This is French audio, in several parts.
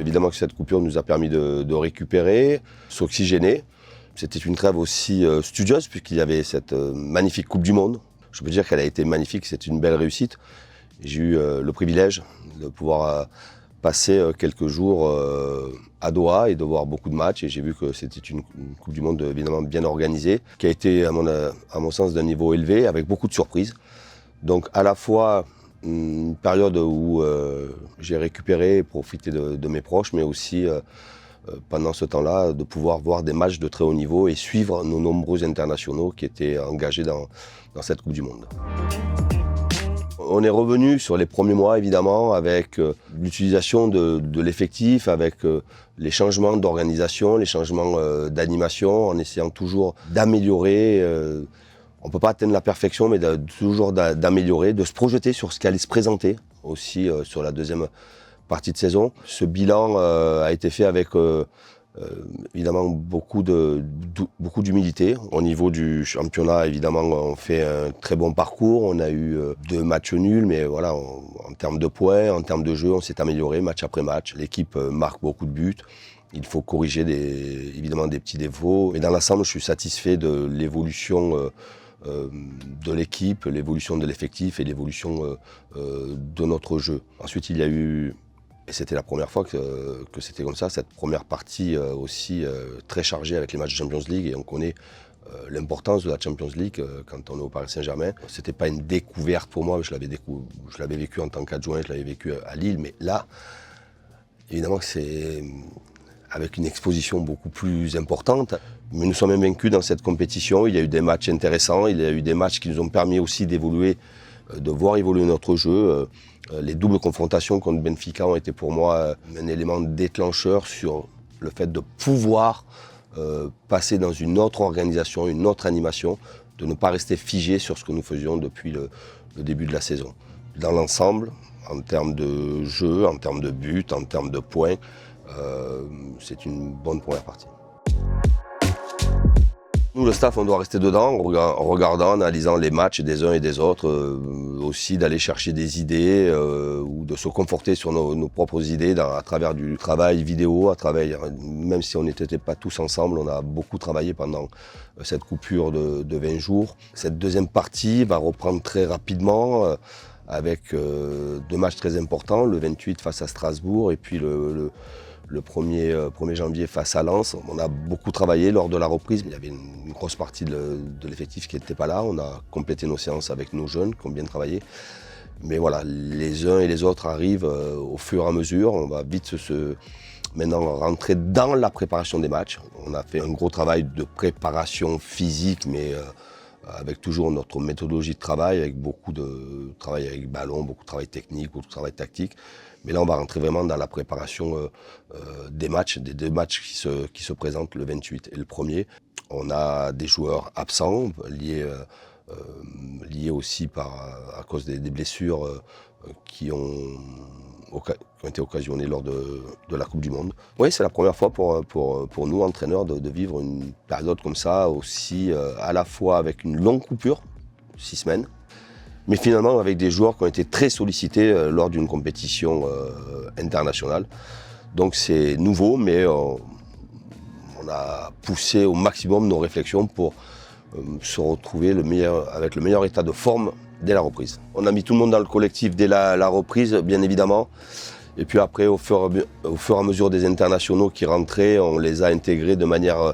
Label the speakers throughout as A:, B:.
A: Évidemment que cette coupure nous a permis de récupérer, s'oxygéner. C'était une trêve aussi studieuse puisqu'il y avait cette magnifique Coupe du Monde. Je peux dire qu'elle a été magnifique, c'est une belle réussite. J'ai eu le privilège de pouvoir passer quelques jours à Doha et de voir beaucoup de matchs. Et j'ai vu que c'était une Coupe du Monde évidemment bien organisée, qui a été à mon sens d'un niveau élevé, avec beaucoup de surprises. Donc à la fois une période où j'ai récupéré et profité de mes proches, mais aussi pendant ce temps-là, de pouvoir voir des matchs de très haut niveau et suivre nos nombreux internationaux qui étaient engagés dans cette Coupe du Monde. On est revenu sur les premiers mois, évidemment, avec l'utilisation de l'effectif, avec les changements d'organisation, les changements d'animation, en essayant toujours d'améliorer. On ne peut pas atteindre la perfection, mais toujours d'améliorer, de se projeter sur ce qui allait se présenter aussi sur la deuxième partie de saison. Ce bilan a été fait avec évidemment beaucoup d'humilité. Au niveau du championnat, évidemment, on fait un très bon parcours. On a eu 2 matchs nuls, mais voilà, en termes de points, en termes de jeu, on s'est amélioré match après match. L'équipe marque beaucoup de buts. Il faut corriger évidemment des petits défauts. Mais dans l'ensemble, je suis satisfait de l'évolution de l'équipe, l'évolution de l'effectif et l'évolution de notre jeu. Ensuite, il y a eu, et c'était la première fois que c'était comme ça, cette première partie aussi très chargée avec les matchs de Champions League, et on connaît l'importance de la Champions League quand on est au Paris Saint-Germain. C'était pas une découverte pour moi, je l'avais vécu en tant qu'adjoint, je l'avais vécu à Lille, mais là, évidemment que c'est avec une exposition beaucoup plus importante. Mais nous sommes invaincus dans cette compétition. Il y a eu des matchs intéressants, il y a eu des matchs qui nous ont permis aussi d'évoluer, de voir évoluer notre jeu. Les doubles confrontations contre Benfica ont été pour moi un élément déclencheur sur le fait de pouvoir passer dans une autre organisation, une autre animation, de ne pas rester figé sur ce que nous faisions depuis le début de la saison. Dans l'ensemble, en termes de jeu, en termes de buts, en termes de points, c'est une bonne première partie. Nous, le staff, on doit rester dedans, en regardant, en analysant les matchs des uns et des autres, aussi d'aller chercher des idées ou de se conforter sur nos propres idées à travers du travail vidéo, même si on n'était pas tous ensemble, on a beaucoup travaillé pendant cette coupure de 20 jours. Cette deuxième partie va reprendre très rapidement avec 2 matchs très importants, le 28 face à Strasbourg et puis le 1er janvier face à Lens. On a beaucoup travaillé lors de la reprise. Il y avait une grosse partie de l'effectif qui n'était pas là. On a complété nos séances avec nos jeunes qui ont bien travaillé. Mais voilà, les uns et les autres arrivent au fur et à mesure. On va vite maintenant rentrer dans la préparation des matchs. On a fait un gros travail de préparation physique, mais avec toujours notre méthodologie de travail, avec beaucoup de travail avec ballon, beaucoup de travail technique, beaucoup de travail tactique. Mais là, on va rentrer vraiment dans la préparation des matchs, des 2 matchs qui se présentent le 28 et le 1er. On a des joueurs absents, liés aussi à cause des blessures qui ont été occasionnées lors de la Coupe du Monde. Oui, c'est la première fois pour nous, entraîneurs, de vivre une période comme ça, aussi à la fois avec une longue coupure, 6 semaines, mais finalement avec des joueurs qui ont été très sollicités lors d'une compétition internationale. Donc c'est nouveau, mais on a poussé au maximum nos réflexions pour se retrouver avec le meilleur état de forme dès la reprise. On a mis tout le monde dans le collectif dès la reprise, bien évidemment. Et puis après, au fur et à mesure des internationaux qui rentraient, on les a intégrés de manière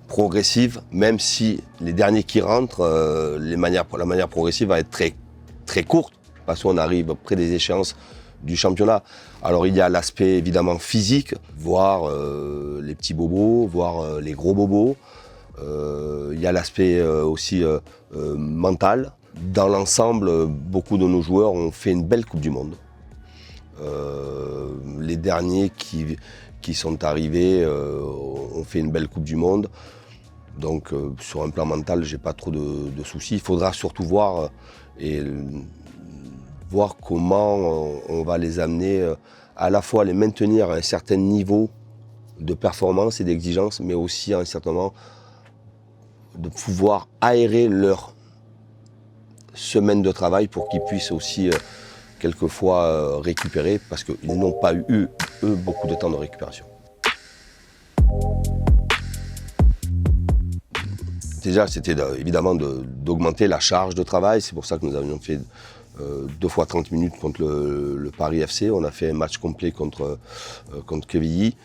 A: progressive, même si les derniers qui rentrent, la manière progressive va être très, très courte, parce qu'on arrive près des échéances du championnat. Alors il y a l'aspect évidemment physique, voir les petits bobos, voir les gros bobos. Il y a l'aspect aussi mental. Dans l'ensemble, beaucoup de nos joueurs ont fait une belle Coupe du Monde. Les derniers qui sont arrivés ont fait une belle Coupe du Monde. Donc sur un plan mental, j'ai pas trop de soucis. Il faudra surtout voir comment on va les amener, à la fois les maintenir à un certain niveau de performance et d'exigence, mais aussi à un certain moment de pouvoir aérer leur semaine de travail pour qu'ils puissent aussi quelquefois récupérer, parce qu'ils n'ont pas eu eux, beaucoup de temps de récupération. Déjà, c'était évidemment d'augmenter la charge de travail. C'est pour ça que nous avions fait 2 fois 30 minutes contre le Paris FC. On a fait un match complet contre Quevilly.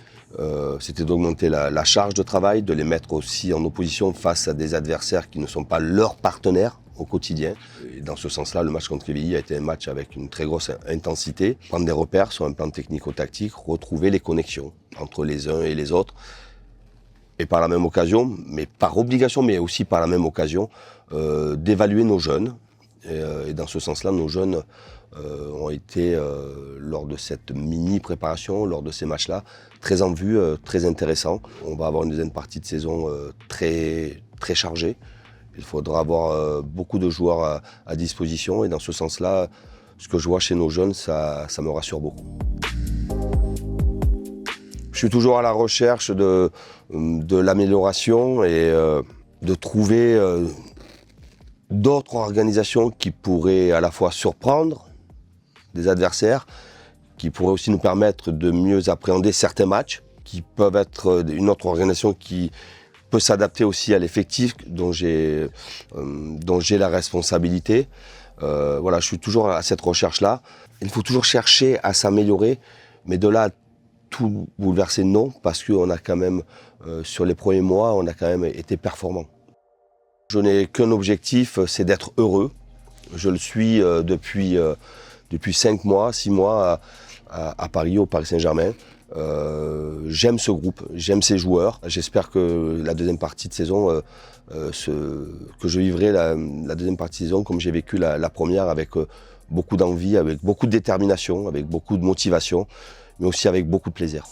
A: C'était d'augmenter la charge de travail, de les mettre aussi en opposition face à des adversaires qui ne sont pas leurs partenaires au quotidien. Et dans ce sens-là, le match contre Quevilly a été un match avec une très grosse intensité. Prendre des repères sur un plan technico-tactique, retrouver les connexions entre les uns et les autres. Et par la même occasion, mais par obligation, mais aussi par la même occasion, d'évaluer nos jeunes. Et dans ce sens-là, nos jeunes ont été, lors de cette mini-préparation, lors de ces matchs-là, très en vue, très intéressants. On va avoir une deuxième partie de saison très, très chargée. Il faudra avoir beaucoup de joueurs à disposition. Et dans ce sens-là, ce que je vois chez nos jeunes, ça me rassure beaucoup. Je suis toujours à la recherche de l'amélioration et de trouver d'autres organisations qui pourraient à la fois surprendre des adversaires, qui pourraient aussi nous permettre de mieux appréhender certains matchs, qui peuvent être une autre organisation qui peut s'adapter aussi à l'effectif dont j'ai la responsabilité. Voilà, je suis toujours à cette recherche-là. Il faut toujours chercher à s'améliorer, mais de là à tout bouleverser, non, parce qu'on a quand même, sur les premiers mois, on a quand même été performants. Je n'ai qu'un objectif, c'est d'être heureux. Je le suis depuis 5 mois, 6 mois à Paris, au Paris Saint-Germain. J'aime ce groupe, j'aime ces joueurs. J'espère que la deuxième partie de saison, que je vivrai la deuxième partie de saison comme j'ai vécu la première, avec beaucoup d'envie, avec beaucoup de détermination, avec beaucoup de motivation, mais aussi avec beaucoup de plaisir.